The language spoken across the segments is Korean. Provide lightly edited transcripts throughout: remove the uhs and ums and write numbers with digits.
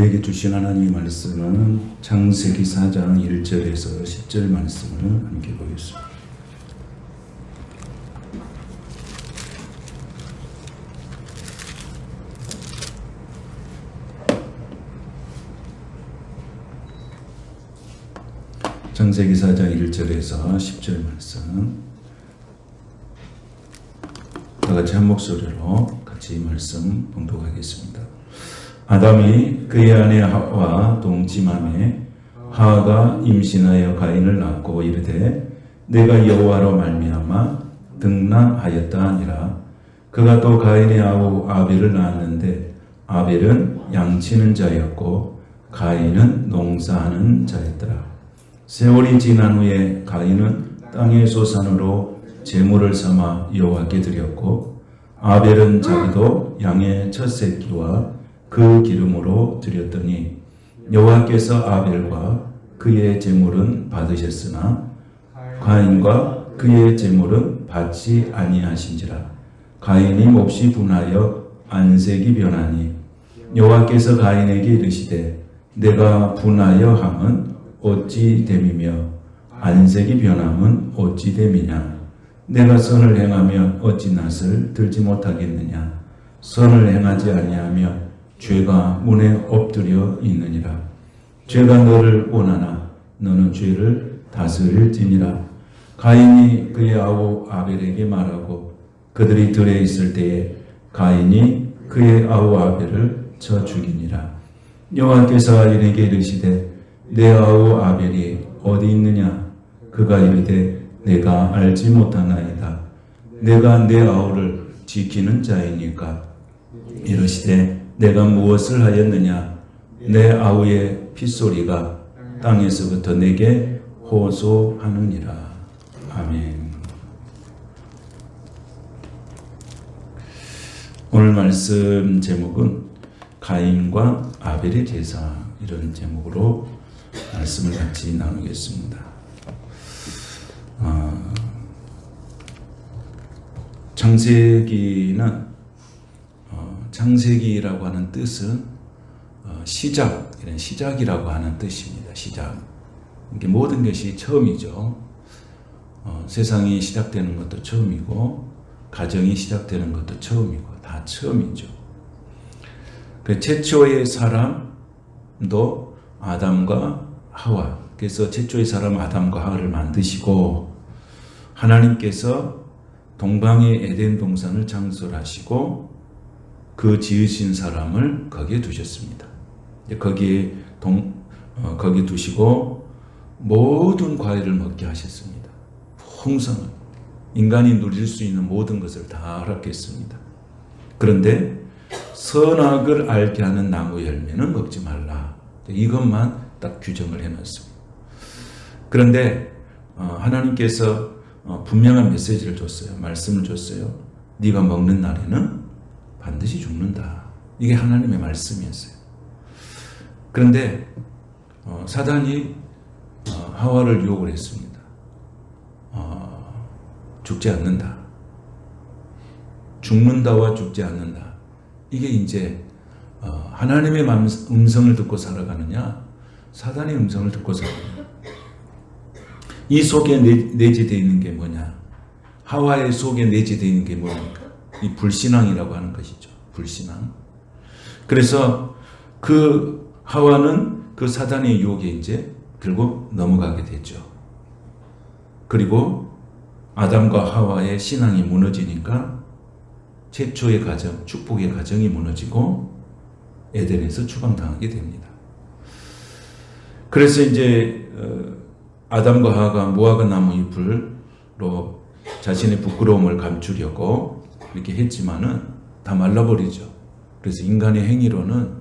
우리에게 주신 하나님의 말씀은 창세기 4장 1절에서 10절 말씀을 함께 보겠습니다. 창세기 4장 1절에서 10절 말씀 다같이 한 목소리로 같이 말씀 봉독하겠습니다. 아담이 그의 아내 하와 동침하매 하와가 임신하여 가인을 낳고 이르되 내가 여호와로 말미암아 등남하였다 하니라. 그가 또 가인의 아우 아벨을 낳았는데 아벨은 양치는 자였고 가인은 농사하는 자였더라. 세월이 지난 후에 가인은 땅의 소산으로 제물을 삼아 여호와께 드렸고 아벨은 자기도 양의 첫 새끼와 그 기름으로 드렸더니 여호와께서 아벨과 그의 제물은 받으셨으나 가인과 그의 제물은 받지 아니하신지라. 가인이 몹시 분하여 안색이 변하니 여호와께서 가인에게 이르시되 내가 분하여 함은 어찌 됨이며 안색이 변함은 어찌 됨이냐. 내가 선을 행하며 어찌 낯을 들지 못하겠느냐. 선을 행하지 아니하며 죄가 문에 엎드려 있느니라. 죄가 너를 원하나 너는 죄를 다스릴지니라. 가인이 그의 아우 아벨에게 말하고 그들이 들에 있을 때에 가인이 그의 아우 아벨을 쳐 죽이니라. 여호와께서 가인에게 이르시되 내 아우 아벨이 어디 있느냐. 그가 이르되 내가 알지 못하나이다. 내가 내 아우를 지키는 자이니까. 이르시되 내가 무엇을 하였느냐. 내 아우의 핏소리가 땅에서부터 내게 호소하느니라. 아멘. 오늘 말씀 제목은 가인과 아벨의 제사, 이런 제목으로 말씀을 같이 나누겠습니다. 창세기라고 하는 뜻은 시작, 이런 시작이라고 하는 뜻입니다. 시작. 이게 모든 것이 처음이죠. 세상이 시작되는 것도 처음이고 가정이 시작되는 것도 처음이고 다 처음이죠. 그 최초의 사람도 아담과 하와, 그래서 최초의 사람 아담과 하와를 만드시고 하나님께서 동방의 에덴 동산을 창설하시고 그 지으신 사람을 거기에 두셨습니다. 거기 두시고 모든 과일을 먹게 하셨습니다. 풍성은 인간이 누릴 수 있는 모든 것을 다 허락했습니다. 그런데 선악을 알게 하는 나무 열매는 먹지 말라. 이것만 딱 규정을 해놨습니다. 그런데 하나님께서 분명한 메시지를 줬어요. 말씀을 줬어요. 네가 먹는 날에는 반드시 죽는다. 이게 하나님의 말씀이었어요. 그런데 사단이 하와를 유혹을 했습니다. 죽지 않는다. 죽는다와 죽지 않는다. 이게 이제 하나님의 음성을 듣고 살아가느냐, 사단의 음성을 듣고 살아가느냐. 이 속에 내재되어 있는 게 뭐냐? 하와의 속에 내재되어 있는 게 뭡니까? 이 불신앙이라고 하는 것이죠. 불신앙. 그래서 그 하와는 그 사단의 유혹에 이제 결국 넘어가게 됐죠. 그리고 아담과 하와의 신앙이 무너지니까 최초의 가정, 축복의 가정이 무너지고 에덴에서 추방당하게 됩니다. 그래서 이제 아담과 하와가 무화과 나무 잎으로 자신의 부끄러움을 감추려고 이렇게 했지만은 다 말라버리죠. 그래서 인간의 행위로는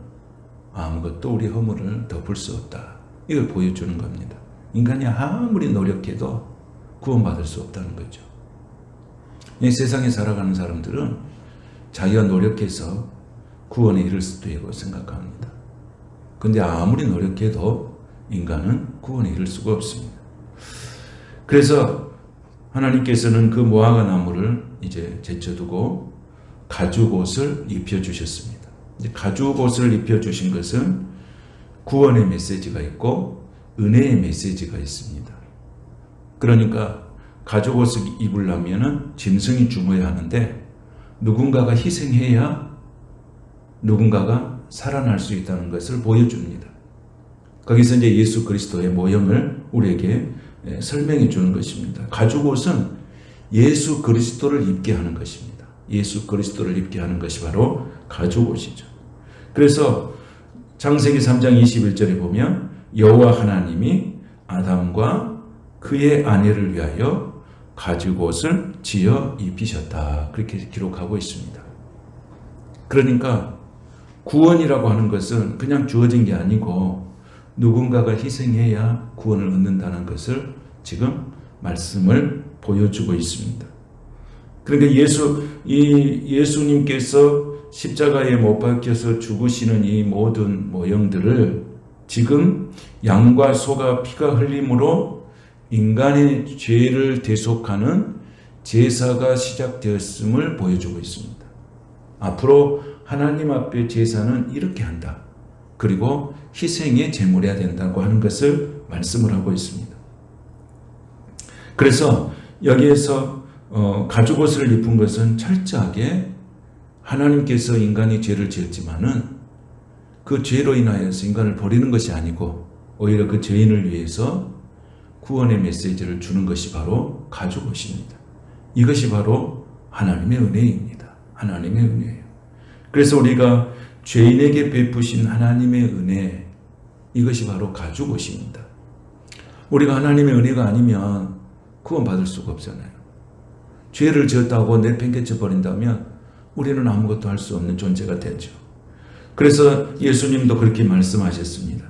아무것도 우리 허물을 덮을 수 없다. 이걸 보여주는 겁니다. 인간이 아무리 노력해도 구원받을 수 없다는 거죠. 이 세상에 살아가는 사람들은 자기가 노력해서 구원에 이를 수도 있고 생각합니다. 그런데 아무리 노력해도 인간은 구원에 이를 수가 없습니다. 그래서 하나님께서는 그 무화과 나무를 이제 제쳐두고 가죽옷을 입혀주셨습니다. 가죽옷을 입혀주신 것은 구원의 메시지가 있고 은혜의 메시지가 있습니다. 그러니까 가죽 옷을 입으려면 짐승이 죽어야 하는데 누군가가 희생해야 누군가가 살아날 수 있다는 것을 보여줍니다. 거기서 이제 예수 그리스도의 모형을 우리에게 설명해 주는 것입니다. 가죽 옷은 예수 그리스도를 입게 하는 것입니다. 예수 그리스도를 입게 하는 것이 바로 가죽 옷이죠. 그래서 창세기 3장 21절에 보면 여호와 하나님이 아담과 그의 아내를 위하여 가죽 옷을 지어 입히셨다. 그렇게 기록하고 있습니다. 그러니까 구원이라고 하는 것은 그냥 주어진 게 아니고 누군가가 희생해야 구원을 얻는다는 것을 지금 말씀을 보여주고 있습니다. 그러니까 예수님께서 십자가에 못 박혀서 죽으시는 이 모든 모형들을 지금 양과 소가 피가 흘림으로 인간의 죄를 대속하는 제사가 시작되었음을 보여주고 있습니다. 앞으로 하나님 앞에 제사는 이렇게 한다. 그리고 희생의 제물해야 된다고 하는 것을 말씀을 하고 있습니다. 그래서 여기에서 가죽 옷을 입은 것은 철저하게 하나님께서 인간이 죄를 지었지만은 그 죄로 인하여서 인간을 버리는 것이 아니고 오히려 그 죄인을 위해서 구원의 메시지를 주는 것이 바로 가죽 옷입니다. 이것이 바로 하나님의 은혜입니다. 하나님의 은혜예요. 그래서 우리가 죄인에게 베푸신 하나님의 은혜, 이것이 바로 가죽 옷입니다. 우리가 하나님의 은혜가 아니면 구원받을 수가 없잖아요. 죄를 지었다고 내팽개쳐 버린다면 우리는 아무것도 할 수 없는 존재가 되죠. 그래서 예수님도 그렇게 말씀하셨습니다.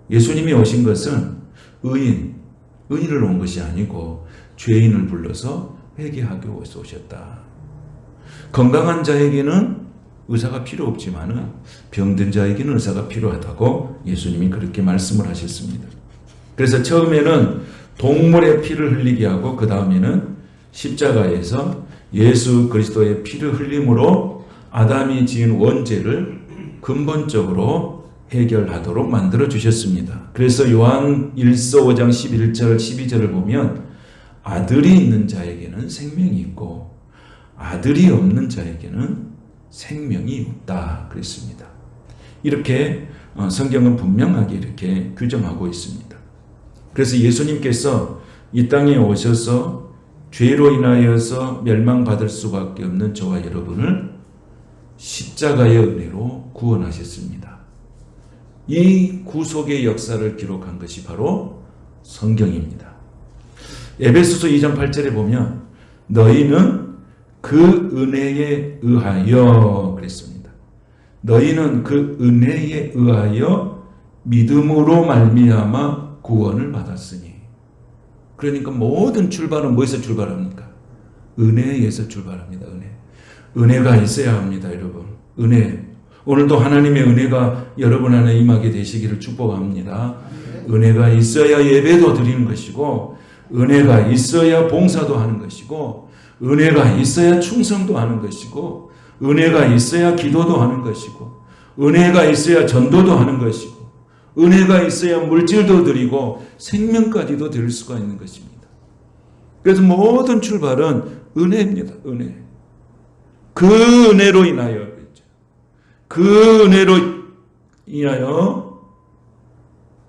예수님이 오신 것은 의인을 온 것이 아니고 죄인을 불러서 회개하기 위해서 오셨다. 건강한 자에게는 의사가 필요 없지만은 병든 자에게는 의사가 필요하다고 예수님이 그렇게 말씀을 하셨습니다. 그래서 처음에는 동물의 피를 흘리게 하고 그 다음에는 십자가에서 예수 그리스도의 피를 흘림으로 아담이 지은 원죄를 근본적으로 해결하도록 만들어 주셨습니다. 그래서 요한 1서 5장 11절 12절을 보면 아들이 있는 자에게는 생명이 있고 아들이 없는 자에게는 생명이 없다 그랬습니다. 이렇게 성경은 분명하게 이렇게 규정하고 있습니다. 그래서 예수님께서 이 땅에 오셔서 죄로 인하여서 멸망받을 수밖에 없는 저와 여러분을 십자가의 은혜로 구원하셨습니다. 이 구속의 역사를 기록한 것이 바로 성경입니다. 에베소서 2장 8절에 보면 너희는 그 은혜에 의하여 그랬습니다. 너희는 그 은혜에 의하여 믿음으로 말미암아 구원을 받았으니. 그러니까 모든 출발은 뭐에서 출발합니까? 은혜에서 출발합니다. 은혜가 있어야 합니다, 여러분. 은혜. 오늘도 하나님의 은혜가 여러분 안에 임하게 되시기를 축복합니다. 은혜가 있어야 예배도 드리는 것이고 은혜가 있어야 봉사도 하는 것이고 은혜가 있어야 충성도 하는 것이고 은혜가 있어야 기도도 하는 것이고 은혜가 있어야 전도도 하는 것이고 은혜가 있어야 물질도 드리고 생명까지도 드릴 수가 있는 것입니다. 그래서 모든 출발은 은혜입니다. 은혜. 그 은혜로 인하여 그 은혜로 인하여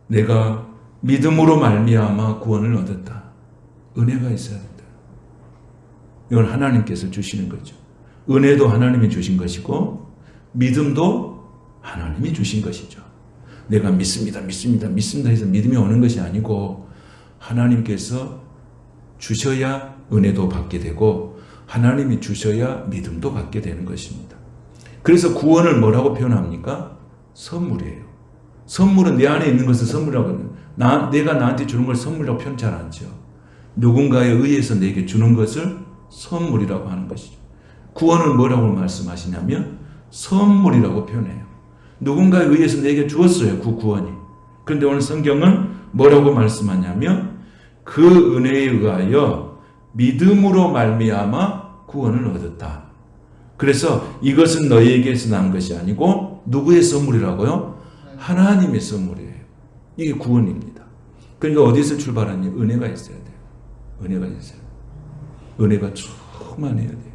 내가 믿음으로 말미암아 구원을 얻었다. 은혜가 있어야 된다. 이건 하나님께서 주시는 거죠. 은혜도 하나님이 주신 것이고 믿음도 하나님이 주신 것이죠. 내가 믿습니다 해서 믿음이 오는 것이 아니고 하나님께서 주셔야 은혜도 받게 되고 하나님이 주셔야 믿음도 받게 되는 것입니다. 그래서 구원을 뭐라고 표현합니까? 선물이에요. 선물은 내 안에 있는 것을 선물이라고 해요. 내가 나한테 주는 걸 선물이라고 표현 잘 안 하죠. 누군가에 의해서 내게 주는 것을 선물이라고 하는 것이죠. 구원은 뭐라고 말씀하시냐면 선물이라고 표현해요. 누군가에 의해서 내게 주었어요. 그 구원이. 그런데 오늘 성경은 뭐라고 말씀하냐면 그 은혜에 의하여 믿음으로 말미암아 구원을 얻었다. 그래서 이것은 너희에게서 난 것이 아니고 누구의 선물이라고요? 하나님의 선물이에요. 이게 구원입니다. 그러니까 어디서 출발하니? 은혜가 있어야 돼요. 은혜가 있어야 돼요. 은혜가 충만해야 돼요.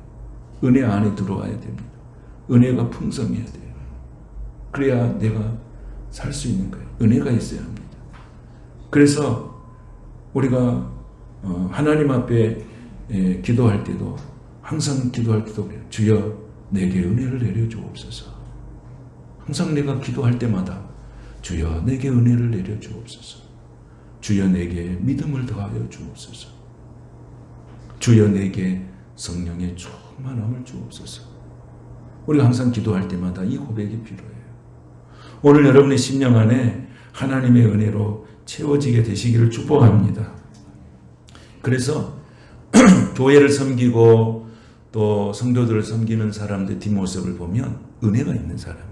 은혜 안에 들어와야 됩니다. 은혜가 풍성해야 돼요. 그래야 내가 살 수 있는 거예요. 은혜가 있어야 합니다. 그래서 우리가 하나님 앞에 기도할 때도 항상 기도할 때도 그래요. 주여 내게 은혜를 내려주옵소서. 항상 내가 기도할 때마다 주여 내게 은혜를 내려주옵소서. 주여 내게 믿음을 더하여 주옵소서. 주여 내게 성령의 충만함을 주옵소서. 우리가 항상 기도할 때마다 이 고백이 필요해요. 오늘 여러분의 심령 안에 하나님의 은혜로 채워지게 되시기를 축복합니다. 그래서 교회를 섬기고 또 성도들을 섬기는 사람들 뒷모습을 보면 은혜가 있는 사람이에요.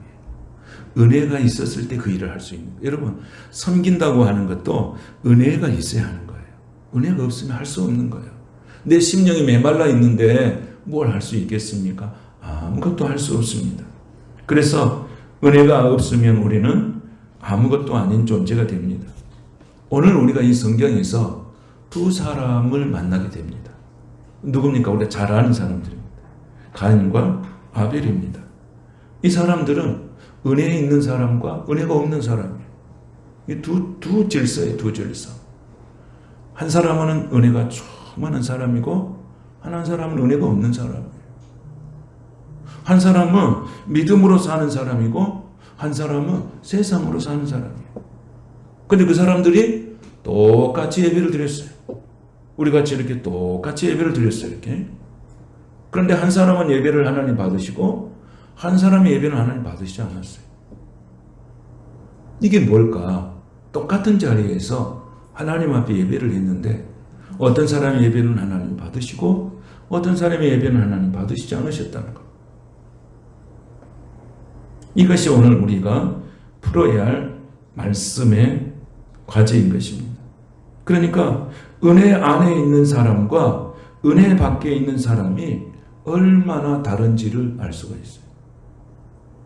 은혜가 있었을 때 그 일을 할 수 있는 거예요. 여러분 섬긴다고 하는 것도 은혜가 있어야 하는 거예요. 은혜가 없으면 할 수 없는 거예요. 내 심령이 메말라 있는데 뭘 할 수 있겠습니까? 아무것도 할 수 없습니다. 그래서 은혜가 없으면 우리는 아무것도 아닌 존재가 됩니다. 오늘 우리가 이 성경에서 두 사람을 만나게 됩니다. 누굽니까? 우리가 잘 아는 사람들입니다. 가인과 아벨입니다. 이 사람들은 은혜에 있는 사람과 은혜가 없는 사람이에요. 이 두 질서예요. 두 질서. 한 사람은 은혜가 충만한 사람이고 한 사람은 은혜가 없는 사람이에요. 한 사람은 믿음으로 사는 사람이고 한 사람은 세상으로 사는 사람이에요. 근데 그 사람들이 똑같이 예배를 드렸어요. 우리 같이 이렇게 똑같이 예배를 드렸어요. 이렇게. 그런데 한 사람은 예배를 하나님 받으시고 한 사람의 예배는 하나님 받으시지 않았어요. 이게 뭘까? 똑같은 자리에서 하나님 앞에 예배를 했는데 어떤 사람의 예배는 하나님 받으시고 어떤 사람의 예배는 하나님 받으시지 않으셨다는 것. 이것이 오늘 우리가 풀어야 할 말씀의 과제인 것입니다. 그러니까 은혜 안에 있는 사람과 은혜 밖에 있는 사람이 얼마나 다른지를 알 수가 있어요.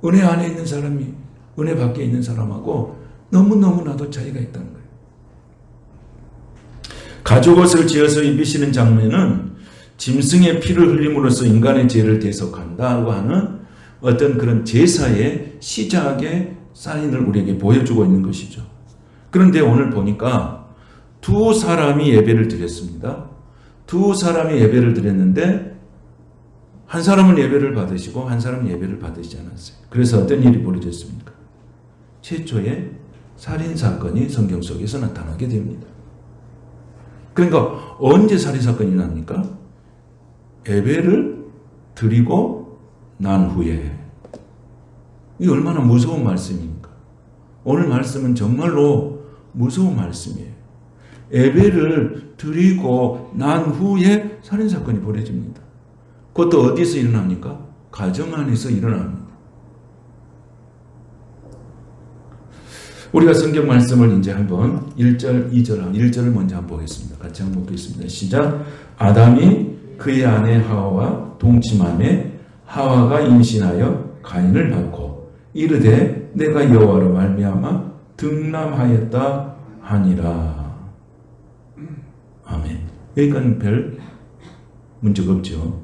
은혜 안에 있는 사람이 은혜 밖에 있는 사람하고 너무너무나도 차이가 있다는 거예요. 가죽옷을 지어서 입히시는 장면은 짐승의 피를 흘림으로써 인간의 죄를 대속한다고 하는 어떤 그런 제사의 시작의 사인을 우리에게 보여주고 있는 것이죠. 그런데 오늘 보니까 두 사람이 예배를 드렸습니다. 두 사람이 예배를 드렸는데 한 사람은 예배를 받으시고 한 사람은 예배를 받으시지 않았어요. 그래서 어떤 일이 벌어졌습니까? 최초의 살인사건이 성경 속에서 나타나게 됩니다. 그러니까 언제 살인사건이 납니까? 예배를 드리고 난 후에. 이게 얼마나 무서운 말씀입니까? 오늘 말씀은 정말로 무서운 말씀이에요. 예배를 드리고 난 후에 살인사건이 벌어집니다. 그것도 어디서 일어납니까? 가정 안에서 일어납니다. 우리가 성경 말씀을 이제 한번 1절, 2절, 1절을 먼저 한번 보겠습니다. 같이 한번 보겠습니다. 시작. 아담이 그의 아내 하와와 동침함에 하와가 임신하여 가인을 낳고 이르되 내가 여호와로 말미암아 등남하였다 하니라. 아멘. 여기까지는 별 문제가 없죠.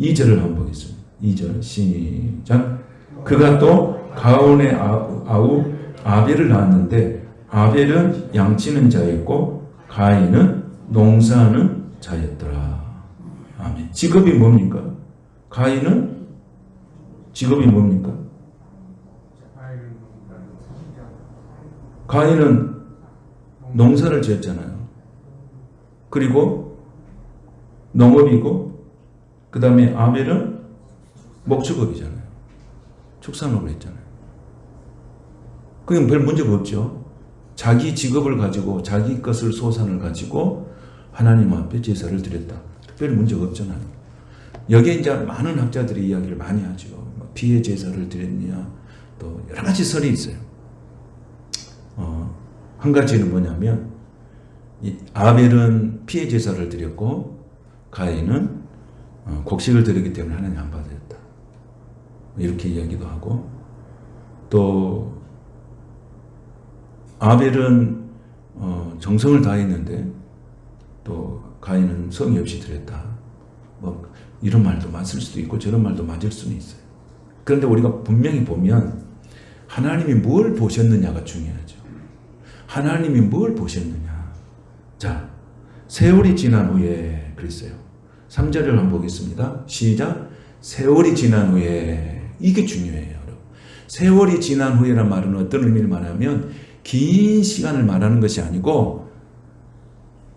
2절을 한번 보겠습니다. 2절 시작. 그가 또 가온의 아우 아벨을 낳았는데 아벨은 양치는 자였고 가인은 농사하는 자였더라. 아멘. 직업이 뭡니까? 가인은 직업이 뭡니까? 가인은 농사를 지었잖아요. 그리고 농업이고 그 다음에 아벨은 목축업이잖아요. 축산업을 했잖아요. 그게 별 문제가 없죠. 자기 직업을 가지고 자기 것을 소산을 가지고 하나님 앞에 제사를 드렸다. 특별히 문제가 없잖아요. 여기에 이제 많은 학자들이 이야기를 많이 하죠. 피해 제사를 드렸냐 또 여러 가지 설이 있어요. 한 가지는 뭐냐면 아벨은 피해 제사를 드렸고 가인은 곡식을 드렸기 때문에 하나님 안 받았다. 이렇게 이야기도 하고 또 아벨은 정성을 다했는데 또 가인은 성의 없이 드렸다. 뭐 이런 말도 맞을 수도 있고 저런 말도 맞을 수는 있어요. 그런데 우리가 분명히 보면 하나님이 뭘 보셨느냐가 중요하죠. 하나님이 뭘 보셨느냐. 자, 세월이 지난 후에 그랬어요. 3절을 한번 보겠습니다. 시작. 세월이 지난 후에. 이게 중요해요. 세월이 지난 후에란 말은 어떤 의미를 말하면 긴 시간을 말하는 것이 아니고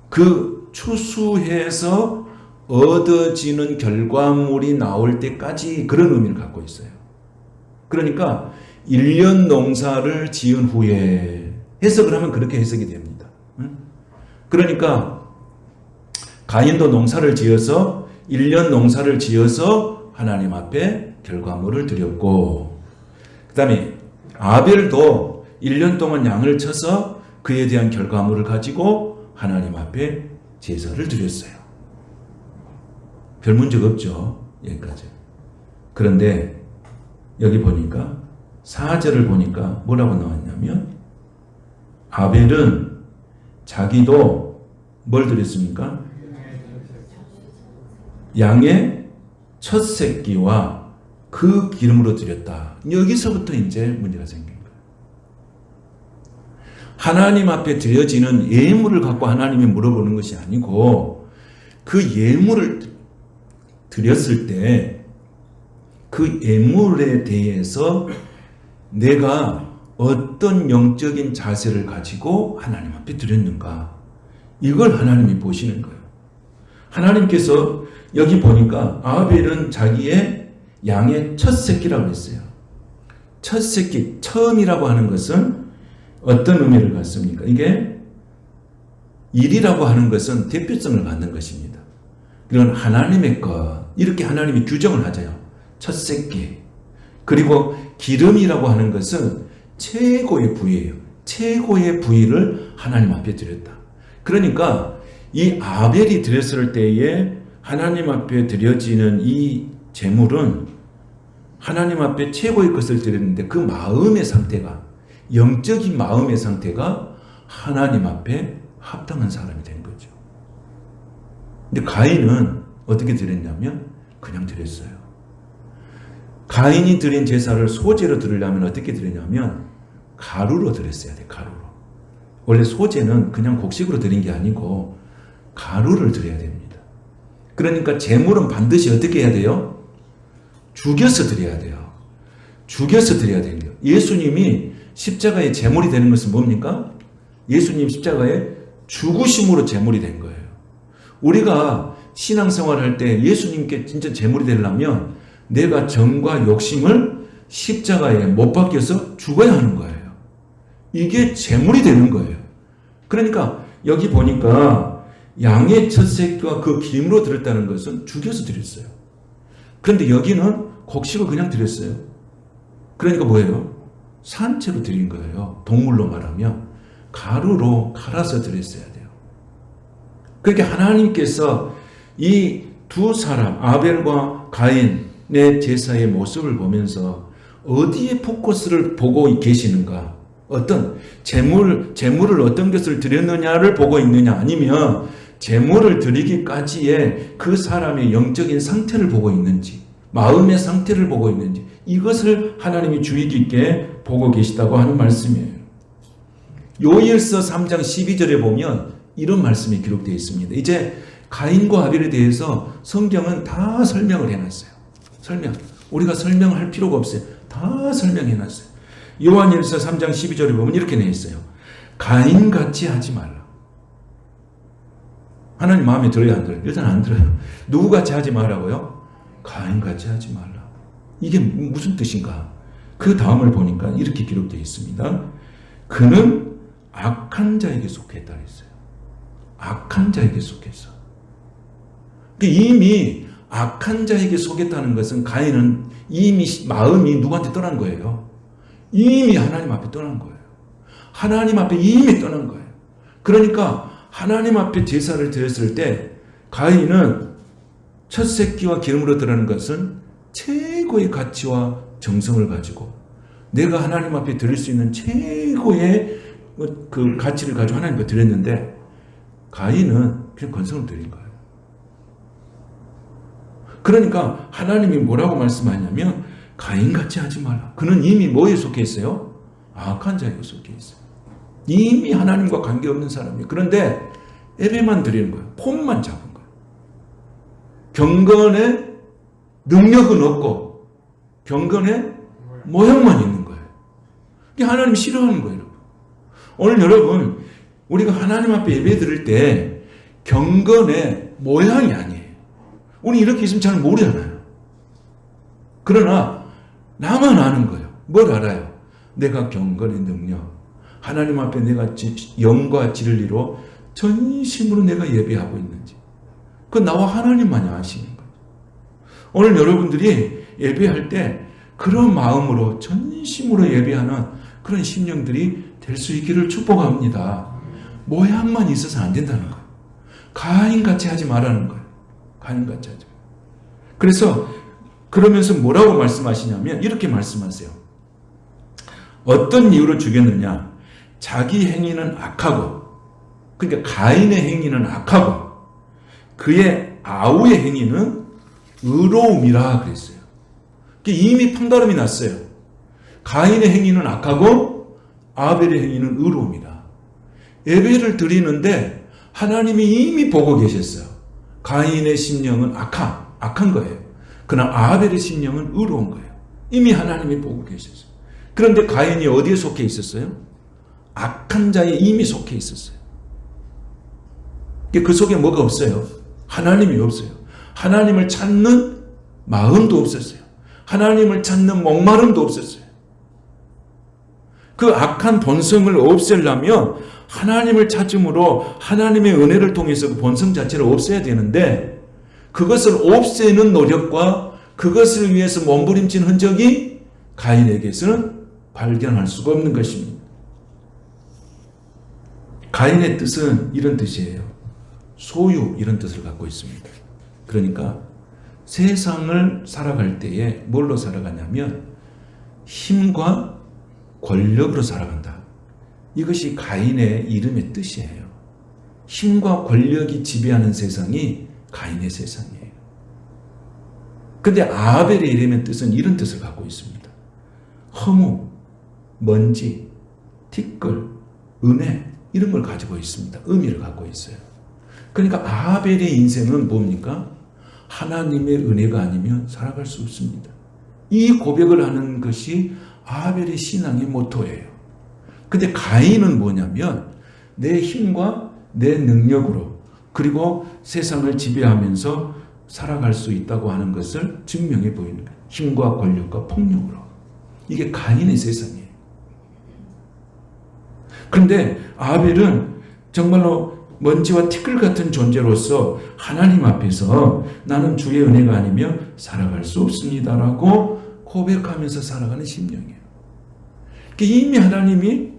그 추수해서 얻어지는 결과물이 나올 때까지 그런 의미를 갖고 있어요. 그러니까 1년 농사를 지은 후에 해석을 하면 그렇게 해석이 됩니다. 그러니까 가인도 농사를 지어서 1년 농사를 지어서 하나님 앞에 결과물을 드렸고, 그 다음에 아벨도 1년 동안 양을 쳐서 그에 대한 결과물을 가지고 하나님 앞에 제사를 드렸어요. 별 문제가 없죠. 여기까지. 그런데 여기 보니까 4절을 보니까 뭐라고 나왔냐면 아벨은 자기도 뭘 드렸습니까? 양의 첫 새끼와 그 기름으로 드렸다. 여기서부터 이제 문제가 생긴 거예요. 하나님 앞에 드려지는 예물을 갖고 하나님이 물어보는 것이 아니고 그 예물을 드렸을 때 그 예물에 대해서 내가 어떤 영적인 자세를 가지고 하나님 앞에 드렸는가, 이걸 하나님이 보시는 거예요. 하나님께서 여기 보니까 아벨은 자기의 양의 첫 새끼라고 했어요. 첫 새끼, 처음이라고 하는 것은 어떤 의미를 갖습니까? 이게 일이라고 하는 것은 대표성을 갖는 것입니다. 이건 하나님의 것, 이렇게 하나님이 규정을 하죠. 첫 새끼. 그리고 기름이라고 하는 것은 최고의 부위예요. 최고의 부위를 하나님 앞에 드렸다. 그러니까 이 아벨이 드렸을 때에 하나님 앞에 드려지는 이 제물은 하나님 앞에 최고의 것을 드렸는데 그 마음의 상태가, 영적인 마음의 상태가 하나님 앞에 합당한 사람이 된 거죠. 근데 가인은 어떻게 드렸냐면 그냥 드렸어요. 가인이 드린 제사를 소제로 드리려면 어떻게 드리냐면 가루로 드렸어야 돼. 가루로. 원래 소제는 그냥 곡식으로 드린 게 아니고 가루를 드려야 됩니다. 그러니까 제물은 반드시 어떻게 해야 돼요? 죽여서 드려야 돼요. 죽여서 드려야 돼요. 예수님이 십자가의 제물이 되는 것은 뭡니까? 예수님 십자가의 죽으심으로 제물이 된 거예요. 우리가 신앙생활을 할 때 예수님께 진짜 제물이 되려면 내가 정과 욕심을 십자가에 못 박혀서 죽어야 하는 거예요. 이게 제물이 되는 거예요. 그러니까 여기 보니까 양의 첫 새끼와 그 기름으로 드렸다는 것은 죽여서 드렸어요. 그런데 여기는 곡식을 그냥 드렸어요. 그러니까 뭐예요? 산채로 드린 거예요. 동물로 말하면 가루로 갈아서 드렸어야 돼요. 그러니까 하나님께서 이 두 사람 아벨과 가인의 제사의 모습을 보면서 어디에 포커스를 보고 계시는가? 어떤 제물을 어떤 것을 드렸느냐를 보고 있느냐, 아니면 제물을 드리기까지의 그 사람의 영적인 상태를 보고 있는지, 마음의 상태를 보고 있는지, 이것을 하나님이 주의 깊게 보고 계시다고 하는 말씀이에요. 요엘서 3장 12절에 보면 이런 말씀이 기록되어 있습니다. 이제 가인과 아벨에 대해서 성경은 다 설명을 해놨어요. 우리가 설명할 필요가 없어요. 다 설명해놨어요. 요한일서 3장 12절에 보면 이렇게 되어 있어요. 가인같이 하지 말라. 하나님 마음에 들어요, 안 들어요? 일단 안 들어요. 누구같이 하지 말라고요? 가인같이 하지 말라. 이게 무슨 뜻인가? 그 다음을 보니까 이렇게 기록되어 있습니다. 그는 악한 자에게 속했다 했어요. 악한 자에게 속했어. 이미 악한 자에게 속했다는 것은 가인은 이미 마음이 누구한테 떠난 거예요. 이미 하나님 앞에 떠난 거예요. 하나님 앞에 이미 떠난 거예요. 그러니까 하나님 앞에 제사를 드렸을 때 가인은 첫 새끼와 기름으로 드리는 것은 최고의 가치와 정성을 가지고 내가 하나님 앞에 드릴 수 있는 최고의 그 가치를 가지고 하나님께 드렸는데 가인은 그냥 건성을 드린 거예요. 그러니까 하나님이 뭐라고 말씀하냐면 가인같이 하지 마라. 그는 이미 뭐에 속해 있어요? 악한 자에 속해 있어요. 이미 하나님과 관계없는 사람이에요. 그런데 예배만 드리는 거예요. 폼만 잡은 거예요. 경건의 능력은 없고 경건의 모양만 있는 거예요. 이게 하나님 싫어하는 거예요. 여러분. 오늘 여러분 우리가 하나님 앞에 예배 드릴 때 경건의 모양이 아니에요. 우리 이렇게 있으면 잘 모르잖아요. 그러나 나만 아는 거예요. 뭘 알아요? 내가 경건의 능력, 하나님 앞에 내가 영과 진리로 전심으로 내가 예배하고 있는지, 그 나와 하나님만이 아시는 거예요. 오늘 여러분들이 예배할 때 그런 마음으로 전심으로 예배하는 그런 심령들이 될 수 있기를 축복합니다. 모양만 있어서 안 된다는 거예요. 가인같이 하지 말라는 거예요. 가인같이 하지. 그래서 그러면서 뭐라고 말씀하시냐면 이렇게 말씀하세요. 어떤 이유로 죽였느냐? 자기 행위는 악하고, 그러니까 가인의 행위는 악하고 그의 아우의 행위는 의로움이라 그랬어요. 이미 판가름이 났어요. 가인의 행위는 악하고 아벨의 행위는 의로움이다. 예배를 드리는데 하나님이 이미 보고 계셨어요. 가인의 심령은 악한 거예요. 그러나 아벨의 심령은 의로운 거예요. 이미 하나님이 보고 계셨어요. 그런데 가인이 어디에 속해 있었어요? 악한 자에 이미 속해 있었어요. 그 속에 뭐가 없어요? 하나님이 없어요. 하나님을 찾는 마음도 없었어요. 하나님을 찾는 목마름도 없었어요. 그 악한 본성을 없애려면 하나님을 찾음으로 하나님의 은혜를 통해서 그 본성 자체를 없애야 되는데 그것을 없애는 노력과 그것을 위해서 몸부림친 흔적이 가인에게서는 발견할 수가 없는 것입니다. 가인의 뜻은 이런 뜻이에요. 소유 이런 뜻을 갖고 있습니다. 그러니까 세상을 살아갈 때에 뭘로 살아가냐면 힘과 권력으로 살아간다. 이것이 가인의 이름의 뜻이에요. 힘과 권력이 지배하는 세상이 가인의 세상이에요. 그런데 아벨의 이름의 뜻은 이런 뜻을 갖고 있습니다. 허무, 먼지, 티끌, 은혜 이런 걸 가지고 있습니다. 의미를 갖고 있어요. 그러니까 아벨의 인생은 뭡니까? 하나님의 은혜가 아니면 살아갈 수 없습니다. 이 고백을 하는 것이 아벨의 신앙의 모토예요. 근데 가인은 뭐냐면 내 힘과 내 능력으로 그리고 세상을 지배하면서 살아갈 수 있다고 하는 것을 증명해 보이는 거예요. 힘과 권력과 폭력으로. 이게 가인의 세상이에요. 그런데 아벨은 정말로 먼지와 티끌 같은 존재로서 하나님 앞에서 나는 주의 은혜가 아니면 살아갈 수 없습니다라고 고백하면서 살아가는 심령이에요. 이미 하나님이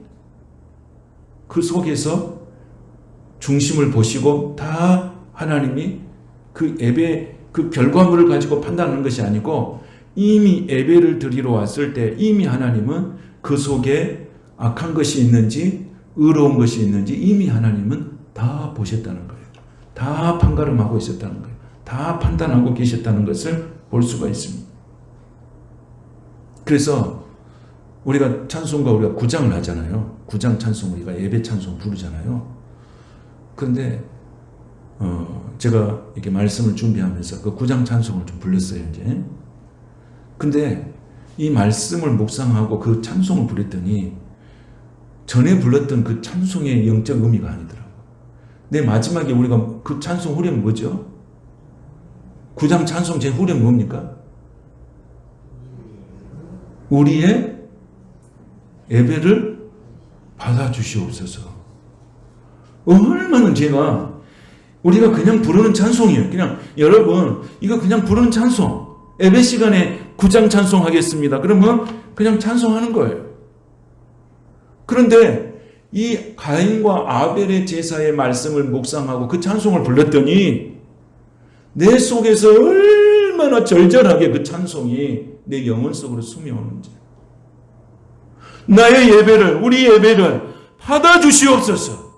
그 속에서 중심을 보시고 다 하나님이 그 예배 그 결과물을 가지고 판단하는 것이 아니고 이미 예배를 드리러 왔을 때 이미 하나님은 그 속에 악한 것이 있는지 의로운 것이 있는지 이미 하나님은 다 보셨다는 거예요. 다 판가름하고 있었다는 거예요. 다 판단하고 계셨다는 것을 볼 수가 있습니다. 그래서 우리가 찬송가 우리가 구장을 하잖아요. 구장 찬송 우리가 예배 찬송 부르잖아요. 그런데 제가 이렇게 말씀을 준비하면서 그 구장 찬송을 좀 불렀어요 이제. 근데 이 말씀을 묵상하고 그 찬송을 부렸더니 전에 불렀던 그 찬송의 영적 의미가 아니더라고요. 내 마지막에 우리가 그 찬송 후렴이 뭐죠? 구장 찬송 제 후렴이 뭡니까? 우리의 예배를 받아주시옵소서. 얼마나 우리가 그냥 부르는 찬송이에요. 그냥 여러분 이거 그냥 부르는 찬송. 예배 시간에 구장 찬송 하겠습니다. 그러면 그냥 찬송하는 거예요. 그런데 이 가인과 아벨의 제사의 말씀을 묵상하고 그 찬송을 불렀더니 내 속에서 얼마나 절절하게 그 찬송이 내 영혼 속으로 스며오는지. 나의 예배를, 우리 예배를 받아주시옵소서.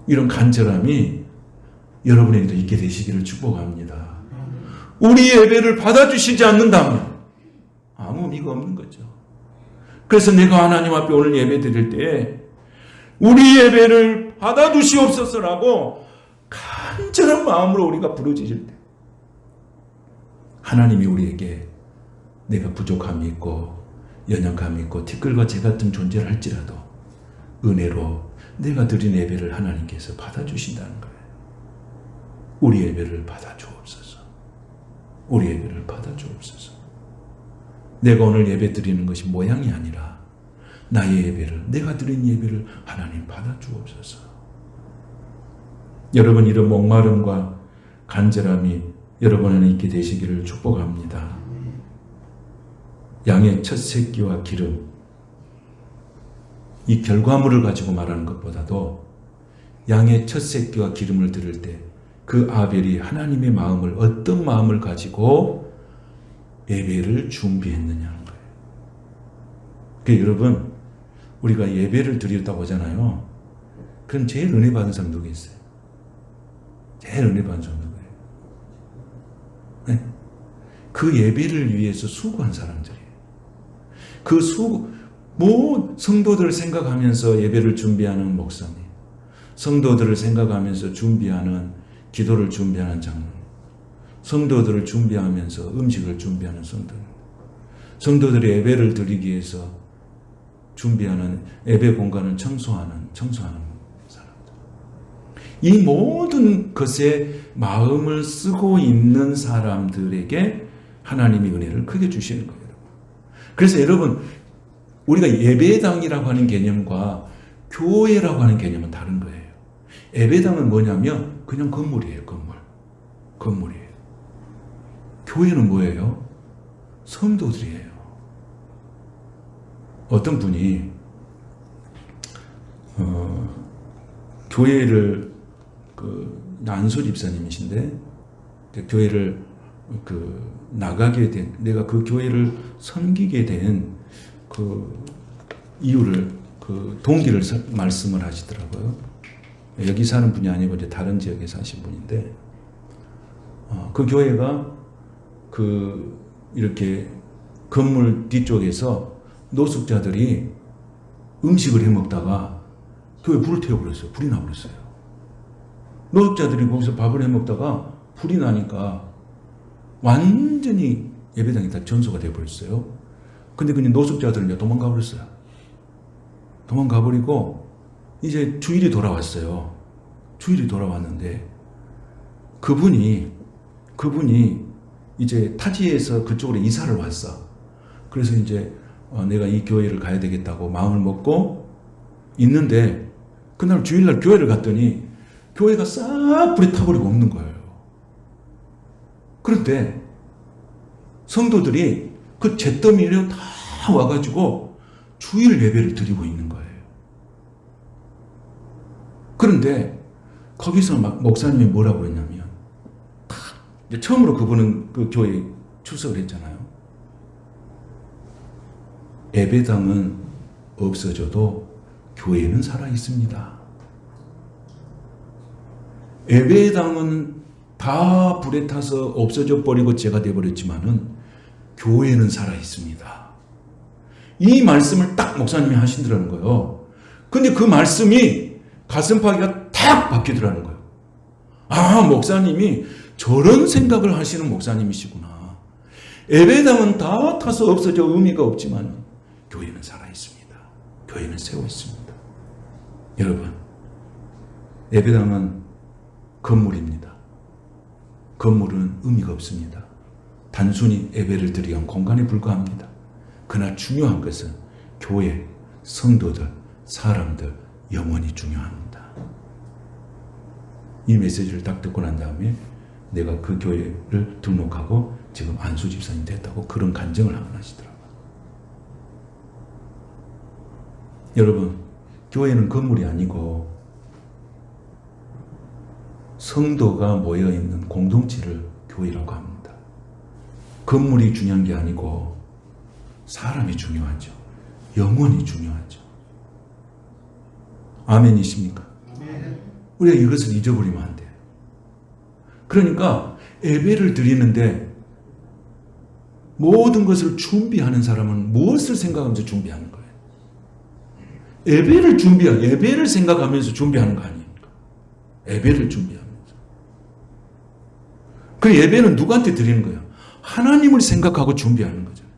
이런 간절함이 여러분에게도 있게 되시기를 축복합니다. 우리 예배를 받아주시지 않는다면 아무 의미가 없는 거죠. 그래서 내가 하나님 앞에 오늘 예배 드릴 때 우리 예배를 받아주시옵소서라고 간절한 마음으로 우리가 부르짖을 때 하나님이 우리에게 내가 부족함이 있고 연약함이 있고 티끌과 재 같은 존재를 할지라도 은혜로 내가 드린 예배를 하나님께서 받아주신다는 거예요. 우리 예배를 받아주옵소서. 우리 예배를 받아주옵소서. 내가 오늘 예배 드리는 것이 모양이 아니라 나의 예배를, 내가 드린 예배를 하나님 받아주옵소서. 여러분 이런 목마름과 간절함이 여러분 안에 있게 되시기를 축복합니다. 양의 첫 새끼와 기름, 이 결과물을 가지고 말하는 것보다도 양의 첫 새끼와 기름을 드릴 때 그 아벨이 하나님의 마음을, 어떤 마음을 가지고 예배를 준비했느냐는 거예요. 그러니까 여러분 우리가 예배를 드렸다고 하잖아요. 그럼 제일 은혜 받은 사람 누구 있어요? 제일 은혜 받은 사람 누구예요? 네? 그 예배를 위해서 수고한 사람들이에요. 성도들을 생각하면서 예배를 준비하는 목사님, 성도들을 생각하면서 준비하는 기도를 준비하는 장로님, 성도들을 준비하면서 음식을 준비하는 성도님, 성도들의 예배를 드리기 위해서 준비하는 예배 공간을 청소하는 사람들. 이 모든 것에 마음을 쓰고 있는 사람들에게 하나님이 은혜를 크게 주시는 거예요. 그래서 여러분 우리가 예배당이라고 하는 개념과 교회라고 하는 개념은 다른 거예요. 예배당은 뭐냐면 그냥 건물이에요. 건물이에요. 교회는 뭐예요? 성도들이에요. 어떤 분이 교회를 안수 집사님이신데 교회를 나가게 된, 내가 그 교회를 섬기게 된 이유를, 동기를 말씀을 하시더라고요. 여기 사는 분이 아니고 이제 다른 지역에 사신 분인데, 그 교회가 이렇게 건물 뒤쪽에서 노숙자들이 음식을 해 먹다가 교회 불을 태워버렸어요. 불이 나버렸어요. 노숙자들이 거기서 밥을 해 먹다가 불이 나니까 완전히 예배당이 다 전소가 되어버렸어요. 근데 그냥 노숙자들은 이제 도망가 버렸어요. 도망가 버리고 이제 주일이 돌아왔어요. 주일이 돌아왔는데 그분이 이제 타지에서 그쪽으로 이사를 왔어. 그래서 이제 내가 이 교회를 가야 되겠다고 마음을 먹고 있는데 그날 주일날 교회를 갔더니 교회가 싹 불이 타버리고 없는 거예요. 그런데 성도들이 그 잿더미로 다 와가지고 주일 예배를 드리고 있는 거예요. 그런데 거기서 막 목사님이 뭐라고 그랬냐면, 이제 처음으로 그분은 그 교회에 출석을 했잖아요. 예배당은 없어져도 교회는 살아 있습니다. 예배당은 다 불에 타서 없어져 버리고 재가 되어버렸지만은 교회는 살아 있습니다. 이 말씀을 딱 목사님이 하신다는 거예요. 근데 그 말씀이 가슴팍이가 탁 바뀌더라는 거예요. 아, 목사님이 저런 생각을 하시는 목사님이시구나. 예배당은 다 타서 없어져 의미가 없지만 교회는 살아 있습니다. 교회는 세워 있습니다. 여러분, 예배당은 건물입니다. 건물은 의미가 없습니다. 단순히 예배를 드리기 위한 공간에 불과합니다. 그러나 중요한 것은 교회, 성도들, 사람들, 영혼이 중요합니다. 이 메시지를 딱 듣고 난 다음에 내가 그 교회를 등록하고 지금 안수 집사님 됐다고 그런 간증을 한번 하시더라고요. 여러분, 교회는 건물이 아니고 성도가 모여있는 공동체를 교회라고 합니다. 건물이 중요한 게 아니고 사람이 중요하죠. 영혼이 중요하죠. 아멘이십니까? 우리가 이것을 잊어버리면 안 돼요. 그러니까 예배를 드리는데 모든 것을 준비하는 사람은 무엇을 생각하면서 준비하는 거예요? 예배를 생각하면서 준비하는 거 아닙니까? 예배를 준비하면서. 그 예배는 누구한테 드리는 거예요? 하나님을 생각하고 준비하는 거잖아요.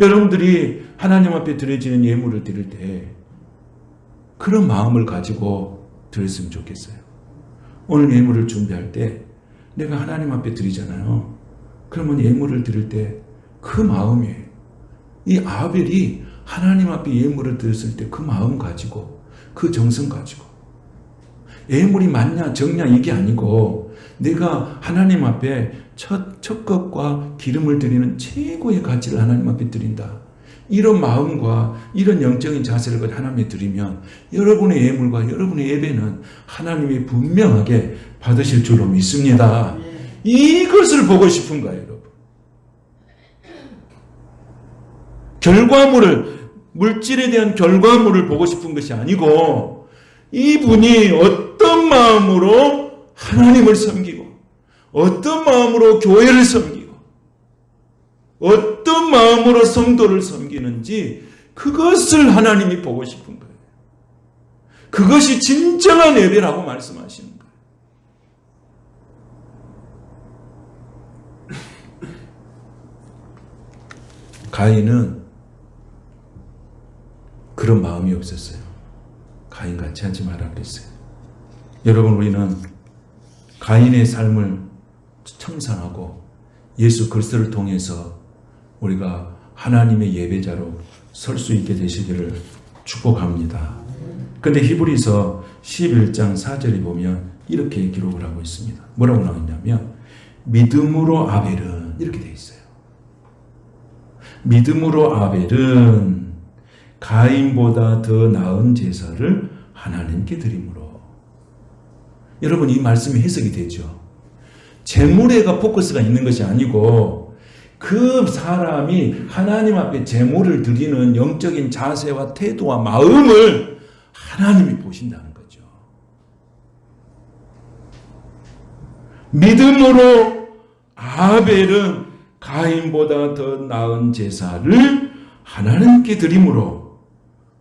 여러분들이 하나님 앞에 드려지는 예물을 드릴 때 그런 마음을 가지고 드렸으면 좋겠어요. 오늘 예물을 준비할 때 내가 하나님 앞에 드리잖아요. 그러면 예물을 드릴 때 그 마음이에요. 이 아벨이 하나님 앞에 예물을 드렸을 때 그 마음 가지고 그 정성 가지고 예물이 맞냐 적냐 이게 아니고 내가 하나님 앞에 첫 것과 기름을 드리는 최고의 가치를 하나님 앞에 드린다. 이런 마음과 이런 영적인 자세를 가지고 하나님께 드리면 여러분의 예물과 여러분의 예배는 하나님이 분명하게 받으실 줄로 믿습니다. 이것을 보고 싶은 거예요, 여러분. 물질에 대한 결과물을 보고 싶은 것이 아니고 이분이 어떤 마음으로 하나님을 섬기고 어떤 마음으로 교회를 섬기고 어떤 마음으로 성도를 섬기는지 그것을 하나님이 보고 싶은 거예요. 그것이 진정한 예배라고 말씀하시는 거예요. 가인은 그런 마음이 없었어요. 가인같이 하지 마라 그랬어요. 여러분, 우리는 가인의 삶을 청산하고 예수 그리스도를 통해서 우리가 하나님의 예배자로 설 수 있게 되시기를 축복합니다. 그런데 히브리서 11장 4절에 보면 이렇게 기록을 하고 있습니다. 뭐라고 나왔냐면 믿음으로 아벨은 이렇게 되어 있어요. 믿음으로 아벨은 가인보다 더 나은 제사를 하나님께 드림으로. 여러분, 이 말씀이 해석이 되죠. 제물에가 포커스가 있는 것이 아니고 그 사람이 하나님 앞에 제물을 드리는 영적인 자세와 태도와 마음을 하나님이 보신다는 거죠. 믿음으로 아벨은 가인보다 더 나은 제사를 하나님께 드림으로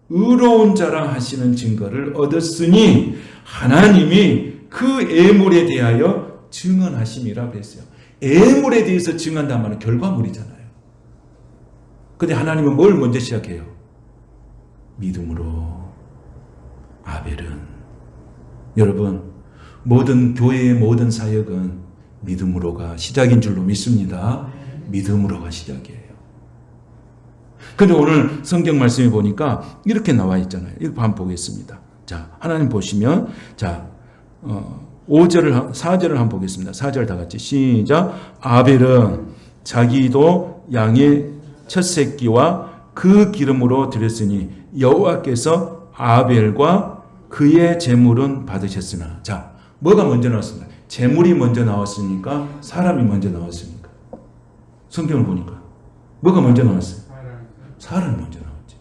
의로운 자라 하시는 증거를 얻었으니 하나님이 그 예물에 대하여 증언하심이라 그랬어요. 예물에 대해서 증언한다는 말은 결과물이잖아요. 근데 하나님은 뭘 먼저 시작해요? 믿음으로 아벨은. 여러분, 모든 교회의 모든 사역은 믿음으로가 시작인 줄로 믿습니다. 믿음으로가 시작이에요. 근데 오늘 성경 말씀에 보니까 이렇게 나와 있잖아요. 이거 한번 보겠습니다. 자, 하나님 보시면, 자, 4절을 한번 보겠습니다. 4절 다 같이 시작. 아벨은 자기도 양의 첫 새끼와 그 기름으로 드렸으니 여호와께서 아벨과 그의 제물은 받으셨으나. 자, 뭐가 먼저 나왔습니까? 제물이 먼저 나왔으니까 사람이 먼저 나왔습니까? 성경을 보니까 뭐가 먼저 나왔어요? 사람이 먼저 나왔지.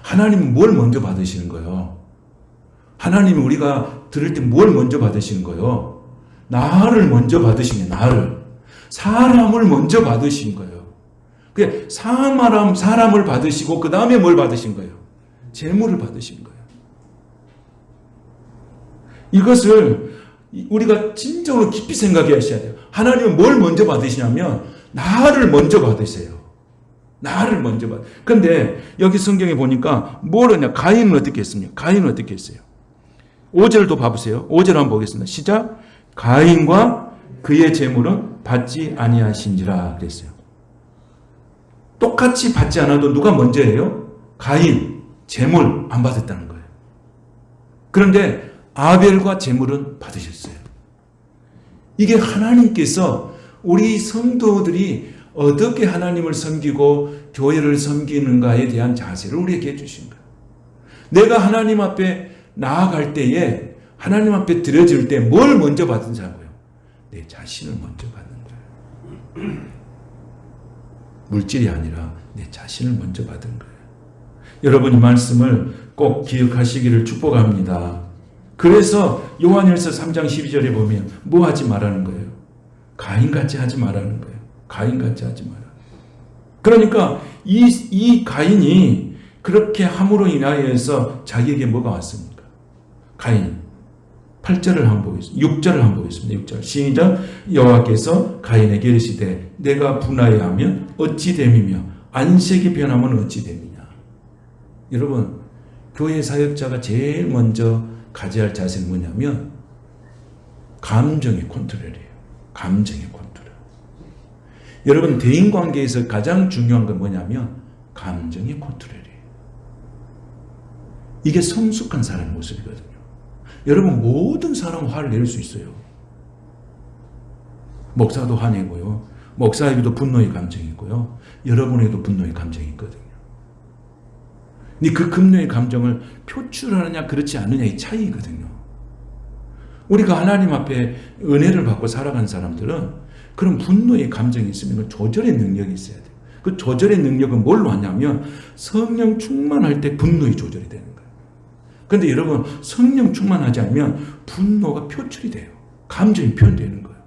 하나님은 뭘 먼저 받으시는 거예요? 하나님이 우리가 들을 때 뭘 먼저 받으시는 거예요? 나를 먼저 받으신 거예요. 나를. 사람을 먼저 받으신 거예요. 그게 사람을 받으시고 그 다음에 뭘 받으신 거예요? 제물을 받으신 거예요. 이것을 우리가 진정으로 깊이 생각하셔야 돼요. 하나님은 뭘 먼저 받으시냐면 나를 먼저 받으세요. 나를 먼저 받으세요. 그런데 여기 성경에 보니까 뭘 하냐? 가인은 어떻게 했습니까? 가인은 어떻게 했어요? 5절도 봐보세요. 5절 한번 보겠습니다. 시작. 가인과 그의 제물은 받지 아니하신지라 그랬어요. 똑같이 받지 않아도 누가 먼저예요? 가인, 제물 안 받았다는 거예요. 그런데 아벨과 제물은 받으셨어요. 이게 하나님께서 우리 성도들이 어떻게 하나님을 섬기고 교회를 섬기는가에 대한 자세를 우리에게 해주신 거예요. 내가 하나님 앞에 나아갈 때에 하나님 앞에 드려질 때 뭘 먼저 받은다고요? 내 자신을 먼저 받는 거예요. 물질이 아니라 내 자신을 먼저 받은 거예요. 여러분 이 말씀을 꼭 기억하시기를 축복합니다. 그래서 요한일서 3장 12절에 보면 뭐 하지 말라는 거예요? 가인같이 하지 말라는 거예요. 가인같이 하지 마라. 그러니까 이 가인이 그렇게 함으로 인하여서 자기에게 뭐가 왔습니까? 가인 8절을 한번 보겠습니다. 6절을 한번 보겠습니다. 6절 시작. 여호와께서 가인에게 이르시되 내가 분하여하면 어찌 됨이며 안색이 변하면 어찌 됨이냐. 여러분 교회 사역자가 제일 먼저 가져야 할 자세는 뭐냐면 감정의 컨트롤이에요. 감정의 컨트롤. 여러분 대인관계에서 가장 중요한 건 뭐냐면 감정의 컨트롤이에요. 이게 성숙한 사람의 모습이거든요. 여러분 모든 사람은 화를 낼 수 있어요. 목사도 화내고요. 목사에게도 분노의 감정이 있고요. 여러분에게도 분노의 감정이 있거든요. 근데 그 분노의 감정을 표출하느냐 그렇지 않느냐의 차이거든요. 우리가 하나님 앞에 은혜를 받고 살아간 사람들은 그런 분노의 감정이 있으면 조절의 능력이 있어야 돼요. 그 조절의 능력은 뭘로 하냐면 성령 충만할 때 분노의 조절이 되는 거예요. 그런데 여러분 성령 충만하지 않으면 분노가 표출이 돼요. 감정이 표현되는 거예요.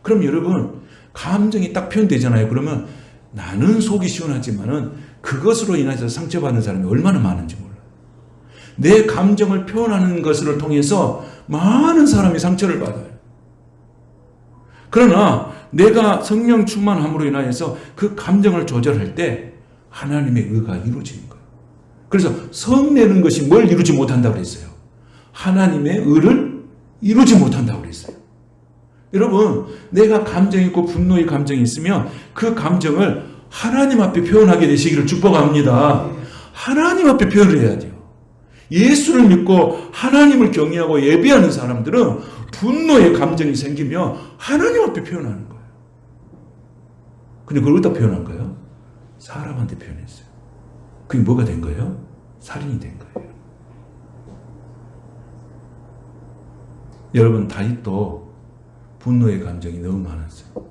그럼 여러분 감정이 딱 표현되잖아요. 그러면 나는 속이 시원하지만은 그것으로 인해서 상처받는 사람이 얼마나 많은지 몰라요. 내 감정을 표현하는 것을 통해서 많은 사람이 상처를 받아요. 그러나 내가 성령 충만함으로 인하여서 그 감정을 조절할 때 하나님의 의가 이루어지는 거예요. 그래서 성내는 것이 뭘 이루지 못한다고 그랬어요? 하나님의 의를 이루지 못한다고 그랬어요. 여러분 내가 감정이 있고 분노의 감정이 있으면 그 감정을 하나님 앞에 표현하게 되시기를 축복합니다. 하나님 앞에 표현을 해야 돼요. 예수를 믿고 하나님을 경외하고 예배하는 사람들은 분노의 감정이 생기면 하나님 앞에 표현하는 거예요. 근데 그걸 어디다 표현한 거예요? 사람한테 표현했어요. 그게 뭐가 된 거예요? 살인이 된 거예요. 여러분 다윗도 분노의 감정이 너무 많았어요.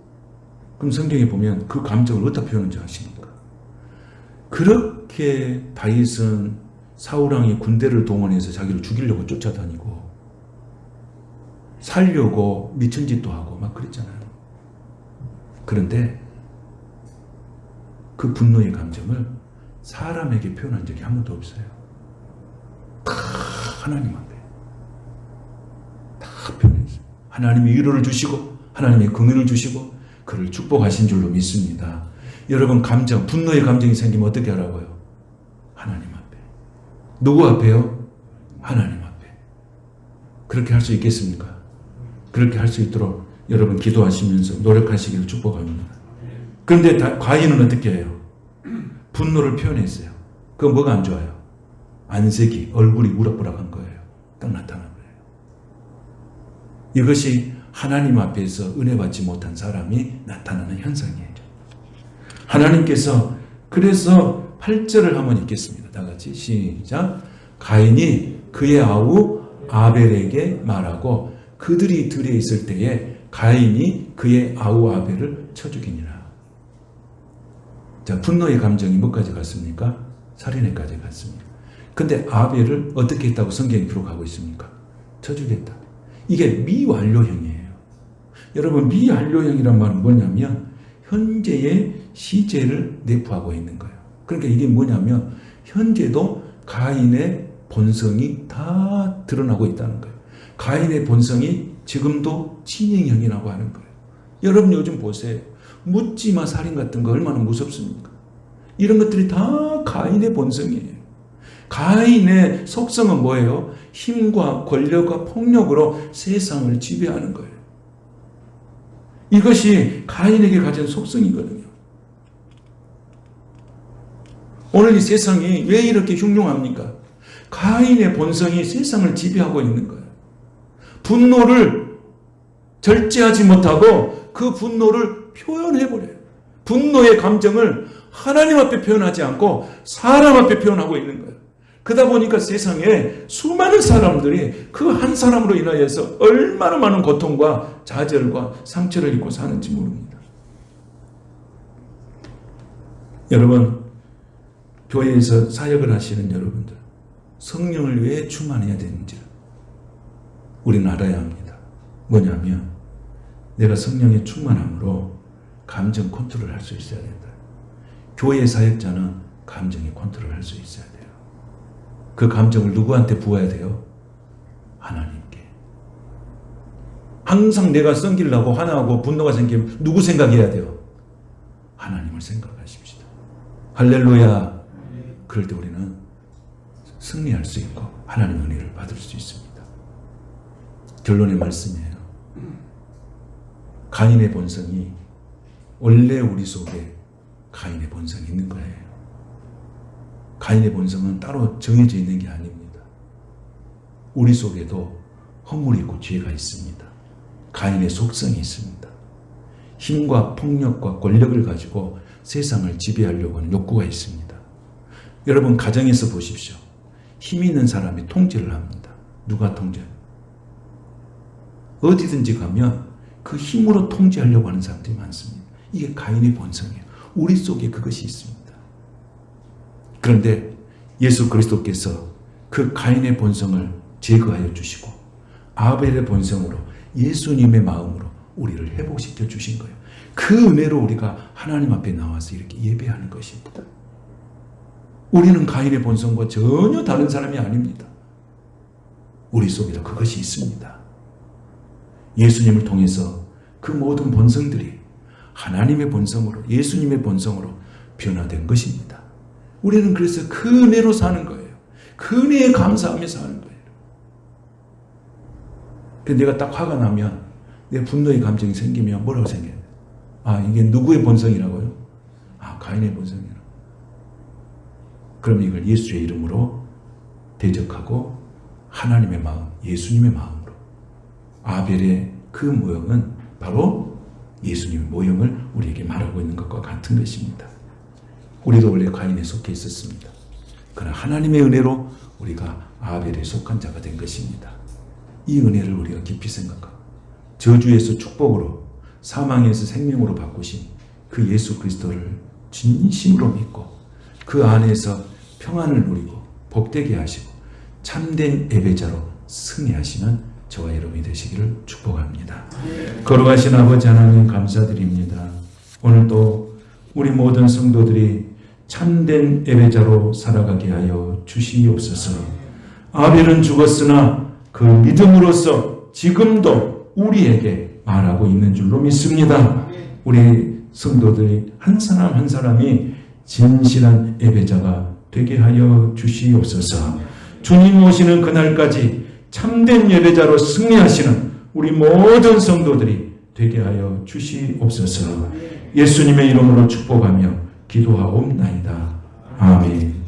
그럼 성경에 보면 그 감정을 어디다 표현하는지 아십니까? 그렇게 다윗은 사울왕이 군대를 동원해서 자기를 죽이려고 쫓아다니고 살려고 미친 짓도 하고 막 그랬잖아요. 그런데 그 분노의 감정을 사람에게 표현한 적이 한 번도 없어요. 다 하나님 앞에 다 표현했어요. 하나님이 위로를 주시고 하나님의 긍휼을 주시고 그를 축복하신 줄로 믿습니다. 여러분 감정, 분노의 감정이 생기면 어떻게 하라고요? 하나님 앞에. 누구 앞에요? 하나님 앞에. 그렇게 할 수 있겠습니까? 그렇게 할 수 있도록 여러분 기도하시면서 노력하시기를 축복합니다. 그런데 가인은 어떻게 해요? 분노를 표현했어요. 그건 뭐가 안 좋아요? 안색이, 얼굴이 우락부락한 거예요. 딱 나타난 거예요. 이것이 하나님 앞에서 은혜 받지 못한 사람이 나타나는 현상이에요. 하나님께서 그래서 8절을 한번 읽겠습니다. 다 같이 시작. 가인이 그의 아우 아벨에게 말하고 그들이 들에 있을 때에 가인이 그의 아우 아벨을 쳐 죽이니라. 자, 분노의 감정이 뭐까지 갔습니까? 살인에까지 갔습니다. 근데 아벨을 어떻게 했다고 성경이 기록하고 있습니까? 쳐 죽였다. 이게 미완료형이에요. 여러분 미완료형이란 말은 뭐냐면 현재의 시제를 내포하고 있는 거예요. 그러니까 이게 뭐냐면 현재도 가인의 본성이 다 드러나고 있다는 거예요. 가인의 본성이 지금도 진행형이라고 하는 거예요. 여러분 요즘 보세요. 묻지마 살인 같은 거 얼마나 무섭습니까? 이런 것들이 다 가인의 본성이에요. 가인의 속성은 뭐예요? 힘과 권력과 폭력으로 세상을 지배하는 거예요. 이것이 가인에게 가진 속성이거든요. 오늘 이 세상이 왜 이렇게 흉흉합니까? 가인의 본성이 세상을 지배하고 있는 거예요. 분노를 절제하지 못하고 그 분노를 표현해버려요. 분노의 감정을 하나님 앞에 표현하지 않고 사람 앞에 표현하고 있는 거예요. 그러다 보니까 세상에 수많은 사람들이 그 한 사람으로 인하여서 얼마나 많은 고통과 좌절과 상처를 입고 사는지 모릅니다. 여러분 교회에서 사역을 하시는 여러분들, 성령을 왜 충만해야 되는지를 우리는 알아야 합니다. 뭐냐면 내가 성령의 충만함으로 감정 컨트롤 할 수 있어야 된다. 교회 사역자는 감정의 컨트롤 할 수 있어야 돼요. 그 감정을 누구한테 부어야 돼요? 하나님께. 항상 내가 성질나고 화나고 분노가 생기면 누구 생각해야 돼요? 하나님을 생각하십시다. 할렐루야. 그럴 때 우리는 승리할 수 있고 하나님의 은혜를 받을 수 있습니다. 결론의 말씀이에요. 가인의 본성이 원래 우리 속에 가인의 본성이 있는 거예요. 가인의 본성은 따로 정해져 있는 게 아닙니다. 우리 속에도 허물이 있고 죄가 있습니다. 가인의 속성이 있습니다. 힘과 폭력과 권력을 가지고 세상을 지배하려고 하는 욕구가 있습니다. 여러분 가정에서 보십시오. 힘 있는 사람이 통제를 합니다. 누가 통제해요? 어디든지 가면 그 힘으로 통제하려고 하는 사람들이 많습니다. 이게 가인의 본성이에요. 우리 속에 그것이 있습니다. 그런데 예수 그리스도께서 그 가인의 본성을 제거하여 주시고 아벨의 본성으로 예수님의 마음으로 우리를 회복시켜 주신 거예요. 그 은혜로 우리가 하나님 앞에 나와서 이렇게 예배하는 것입니다. 우리는 가인의 본성과 전혀 다른 사람이 아닙니다. 우리 속에도 그것이 있습니다. 예수님을 통해서 그 모든 본성들이 하나님의 본성으로 예수님의 본성으로 변화된 것입니다. 우리는 그래서 그 은혜로 사는 거예요. 그 은혜에 감사하며 사는 거예요. 내가 딱 화가 나면 내 분노의 감정이 생기면 뭐라고 생겨요? 아, 이게 누구의 본성이라고요? 아, 가인의 본성이라고. 그럼 이걸 예수의 이름으로 대적하고 하나님의 마음, 예수님의 마음으로 아벨의 그 모형은 바로 예수님의 모형을 우리에게 말하고 있는 것과 같은 것입니다. 우리도 원래 가인에 속해 있었습니다. 그러나 하나님의 은혜로 우리가 아벨에 속한 자가 된 것입니다. 이 은혜를 우리가 깊이 생각하고 저주에서 축복으로 사망에서 생명으로 바꾸신 그 예수 그리스도를 진심으로 믿고 그 안에서 평안을 누리고 복되게 하시고 참된 예배자로 승리하시는 저와 여러분이 되시기를 축복합니다. 거룩하신 아버지 하나님 감사드립니다. 오늘도 우리 모든 성도들이 참된 예배자로 살아가게 하여 주시옵소서. 아벨은 죽었으나 그 믿음으로써 지금도 우리에게 말하고 있는 줄로 믿습니다. 우리 성도들이 한 사람 한 사람이 진실한 예배자가 되게 하여 주시옵소서. 주님 오시는 그날까지 참된 예배자로 승리하시는 우리 모든 성도들이 되게 하여 주시옵소서. 예수님의 이름으로 축복하며 기도하옵나이다. 아멘.